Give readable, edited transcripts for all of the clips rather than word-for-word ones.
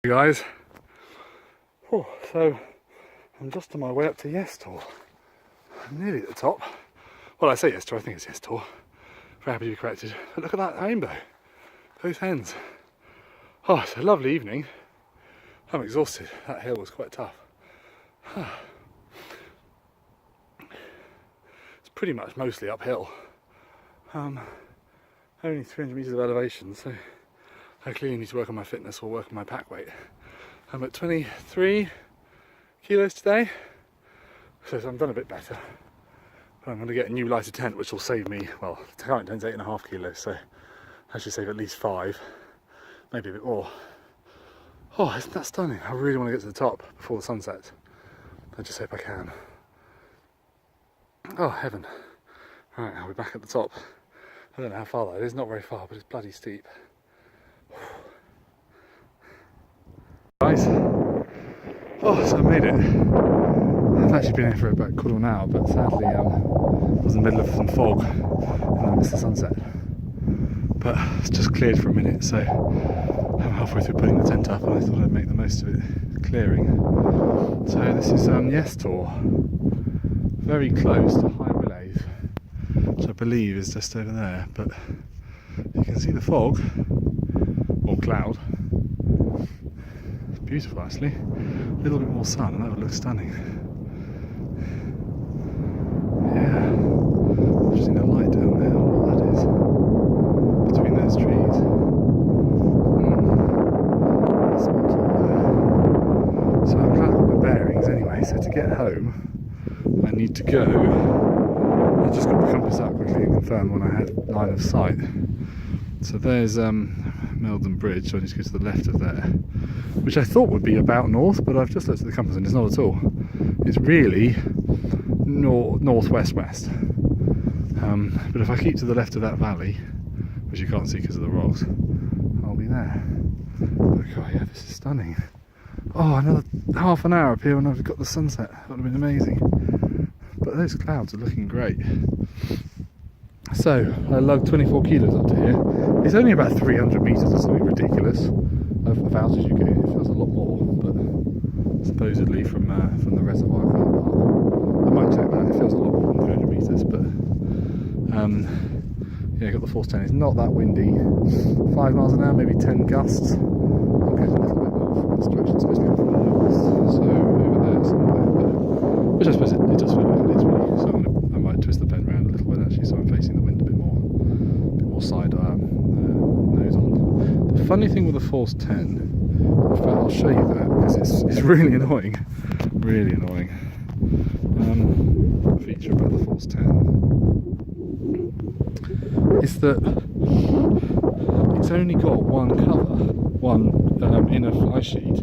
Hey guys, so I'm just on my way up to Yes Tor. I'm nearly at the top. Well, I say Yes Tor, I think it's Yes Tor. Very happy to be corrected. But look at that rainbow, both ends. Oh, it's a lovely evening. I'm exhausted. That hill was quite tough. It's pretty much mostly uphill. Only 300 metres of elevation, so I clearly need to work on my fitness or work on my pack weight. I'm at 23 kilos today, so I'm done a bit better. But I'm going to get a new lighter tent, which will save me, well, the current tent's 8.5 kilos, so I should save at least 5, maybe a bit more. Oh, isn't that stunning? I really want to get to the top before the sun sets. I just hope I can. Oh, heaven. Right, I'll be back at the top. I don't know how far that is, not very far, but it's bloody steep. Guys, oh, so I made it. I've actually been here for about a quarter of an hour, but sadly I was in the middle of some fog and I missed the sunset. But it's just cleared for a minute, so I'm halfway through putting the tent up and I thought I'd make the most of it clearing. So this is Yes Tor, very close to High Willows, which I believe is just over there, but you can see the fog, or cloud. It's beautiful actually, a little bit more sun and that would look stunning. Yeah, just seeing a light down there, I don't know what that is, between those trees. That's not all there. So I'm glad I got my bearings anyway, so to get home I need to go. I just got the compass out quickly and confirm when I had line of sight. So there's Meldon Bridge, so I need to go to the left of there, which I thought would be about north, but I've just looked at the compass and it's not at all. It's really northwest-west. But if I keep to the left of that valley, which you can't see because of the rocks, I'll be there. Oh god, yeah, this is stunning. Oh, another half an hour up here and I've got the sunset. That would have been amazing. But those clouds are looking great. So, I lugged 24 kilos up to here. It's only about 300 metres or something ridiculous of altitude you get. It feels a lot more, but supposedly from the reservoir car park. I might check that, it feels a lot more than 300 metres, but yeah, got the force 10. It's not that windy. 5 miles an hour, maybe 10 gusts. I'll get a little bit more from this direction. It's supposed to be from the north, so over there somewhere. But, which I suppose it does feel like it is really. So I might twist the pen around a little bit actually, so I'm facing the wind a bit more side nose on. The funny thing with the Force 10, in fact I'll show you that because it's really annoying, really annoying. Feature about the Force 10 is that it's only got one cover, one inner fly sheet.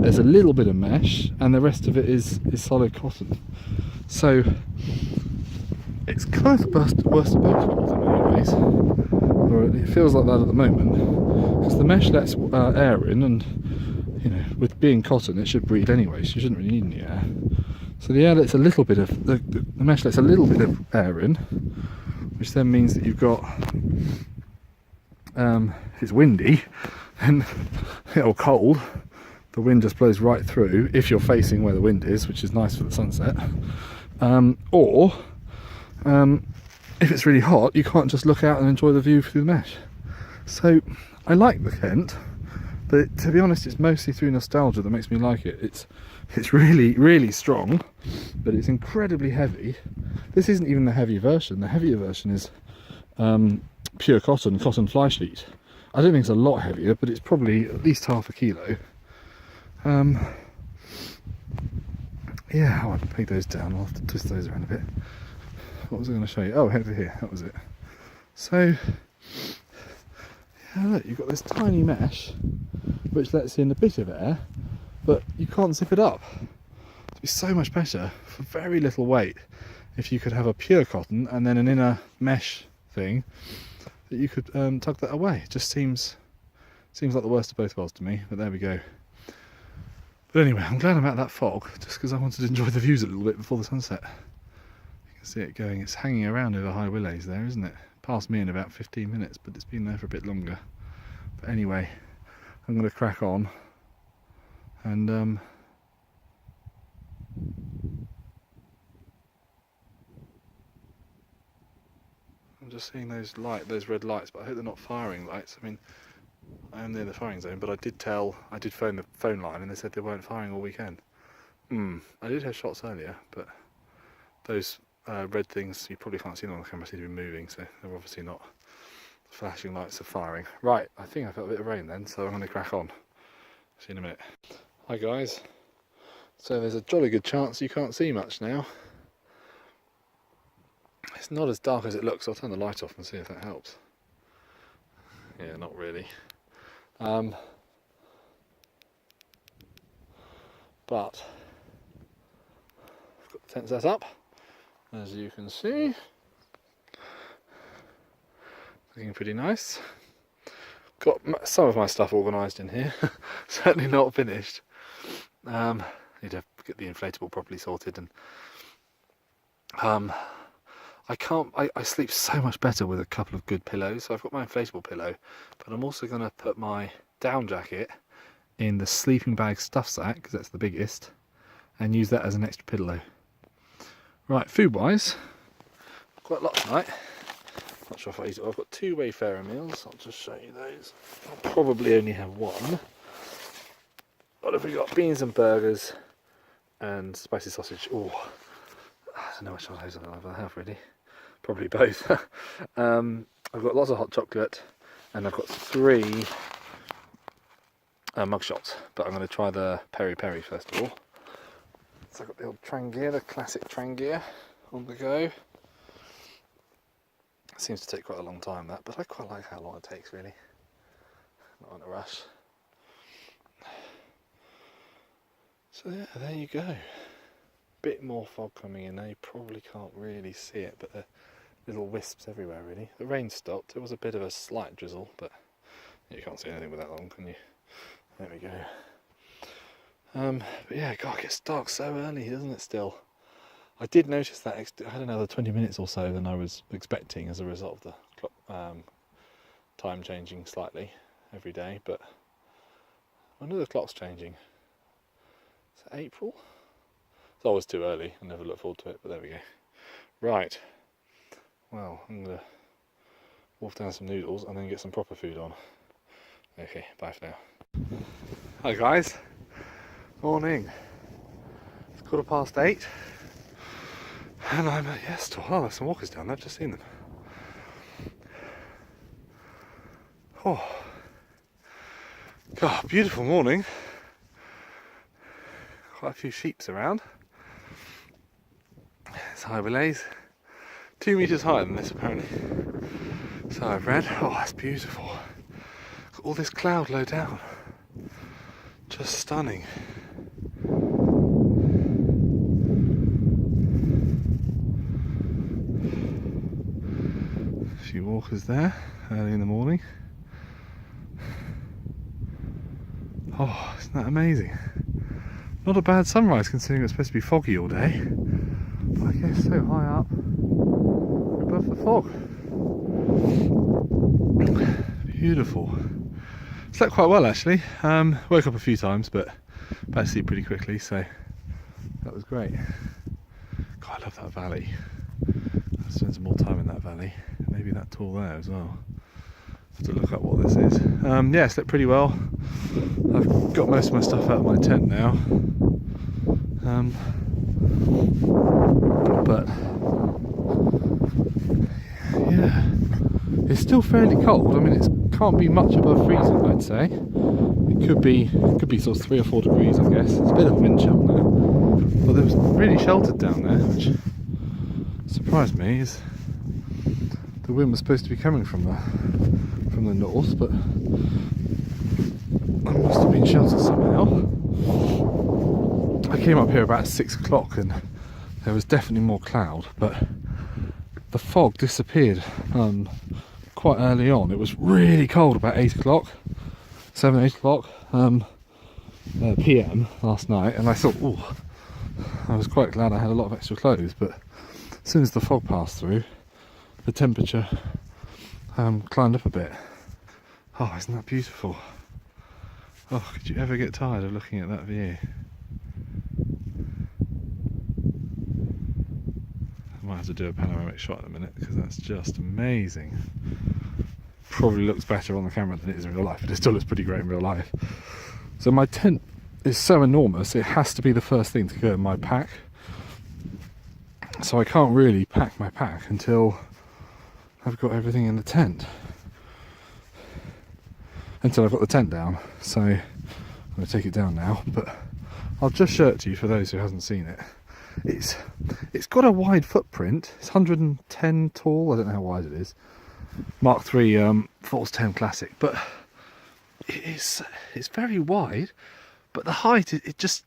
There's a little bit of mesh and the rest of it is solid cotton. So it's kind of the worst of both worlds in many ways, or it feels like that at the moment, because the mesh lets air in, and you know, with being cotton it should breathe anyway, so you shouldn't really need any air. So the air lets a little bit of the mesh lets a little bit of air in, which then means that you've got if it's windy and or cold, the wind just blows right through if you're facing where the wind is, which is nice for the sunset. Or if it's really hot, you can't just look out and enjoy the view through the mesh. So I like the tent, but to be honest, it's mostly through nostalgia that makes me like it. It's really, really strong, but it's incredibly heavy. This isn't even the heavy version. The heavier version is pure cotton fly sheet. I don't think it's a lot heavier, but it's probably at least half a kilo. Yeah, I can take those down. I'll have to twist those around a bit. What was I going to show you? Oh, over here, that was it. So, yeah, look, you've got this tiny mesh which lets in a bit of air, but you can't zip it up. It'd be so much better for very little weight if you could have a pure cotton and then an inner mesh thing that you could tug that away. It just seems like the worst of both worlds to me, but there we go. But anyway, I'm glad I'm out of that fog, just because I wanted to enjoy the views a little bit before the sunset. You can see it going, it's hanging around over High Willows there, isn't it? Passed me in about 15 minutes, but it's been there for a bit longer. But anyway, I'm going to crack on And I'm just seeing those red lights, but I hope they're not firing lights. I mean, I am near the firing zone, but I did phone the phone line and they said they weren't firing all weekend. I did hear shots earlier, but those red things, you probably can't see them on the camera, seem to be moving, so they're obviously not flashing lights of firing. Right, I think I felt a bit of rain then, so I'm going to crack on. See you in a minute. Hi guys. So there's a jolly good chance you can't see much now. It's not as dark as it looks. I'll turn the light off and see if that helps. Yeah, not really. But I've got the tent set up, as you can see. Looking pretty nice. Got some of my stuff organised in here. Certainly not finished. Need to get the inflatable properly sorted, and I sleep so much better with a couple of good pillows. So I've got my inflatable pillow, but I'm also going to put my down jacket in the sleeping bag stuff sack, because that's the biggest, and use that as an extra pillow. Right, food wise, quite a lot tonight. Not sure if I eat it. I've got 2 Wayfarer meals. I'll just show you those. I'll probably only have one. What have we got? Beans and burgers and spicy sausage. Oh, I don't know which one of those I'll have really. Probably both. I've got lots of hot chocolate, and I've got 3 mug shots. But I'm going to try the peri peri first of all. So I've got the old Trangia, the classic Trangia, on the go. Seems to take quite a long time that, but I quite like how long it takes really. Not in a rush. So yeah, there you go. Bit more fog coming in now. You probably can't really see it, but there are little wisps everywhere really. The rain stopped. It was a bit of a slight drizzle, but you can't see anything with that long, can you? There we go. But yeah, God, it gets dark so early, doesn't it still? I did notice that I had another 20 minutes or so than I was expecting as a result of the clock, time changing slightly every day, but when are the clocks changing? Is it April? It's always too early. I never look forward to it, but there we go. Right. Well, I'm going to wolf down some noodles and then get some proper food on. Okay, bye for now. Hi guys. Morning. It's 8:15. And I'm at Yes Tor. Oh, there's some walkers down there. I've just seen them. Oh, God, beautiful morning. Quite a few sheeps around. It's high relays. 2 metres higher than this apparently. So I've read. Oh, that's beautiful. Got all this cloud low down. Just stunning. A few walkers there early in the morning. Oh, isn't that amazing? Not a bad sunrise considering it's supposed to be foggy all day. But I guess so high up, above the fog. Beautiful. Slept quite well actually. Woke up a few times, but back to sleep pretty quickly, so that was great. God, I love that valley. I'll spend some more time in that valley. Maybe that Tor there as well. Have to look up what this is. Yeah, slept pretty well. I've got most of my stuff out of my tent now. But yeah, it's still fairly cold. I mean, it can't be much above freezing, I'd say. It could be sort of 3 or 4 degrees, I guess. It's a bit of a wind chill now, but it was really sheltered down there, which surprised me. Is the wind was supposed to be coming from the north, but I must have been sheltered somehow. I came up here about 6 o'clock and there was definitely more cloud, but the fog disappeared quite early on. It was really cold about 8 o'clock, 7, 8 o'clock PM last night, and I thought, oh, I was quite glad I had a lot of extra clothes, but as soon as the fog passed through, the temperature climbed up a bit. Oh, isn't that beautiful? Oh, could you ever get tired of looking at that view? I might have to do a panoramic shot in a minute because that's just amazing. Probably looks better on the camera than it is in real life, but it still looks pretty great in real life. So my tent is so enormous, it has to be the first thing to go in my pack. So I can't really pack my pack until I've got everything in the tent. Until I've got the tent down. So I'm going to take it down now, but I'll just show it to you for those who haven't seen it. It's got a wide footprint. It's 110 tall. I don't know how wide it is. Mark III Force 10 Classic, but it's very wide. But the height, it just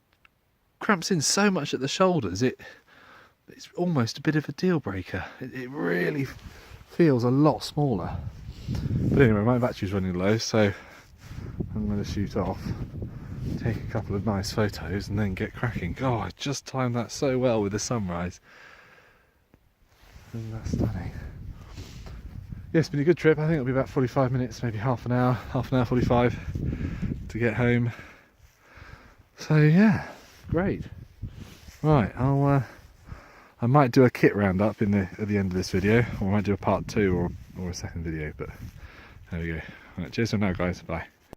cramps in so much at the shoulders. It's almost a bit of a deal breaker. It really feels a lot smaller. But anyway, my battery's running low, so I'm going to shoot off, take a couple of nice photos, and then get cracking. Oh, I just timed that so well with the sunrise. Isn't that stunning? Yeah, it's been a good trip. I think it'll be about 45 minutes, maybe half an hour 45 to get home. So yeah, great. Right, I might do a kit roundup at the end of this video, or I might do a part 2 or a second video, but there we go. Right, cheers for now, guys. Bye.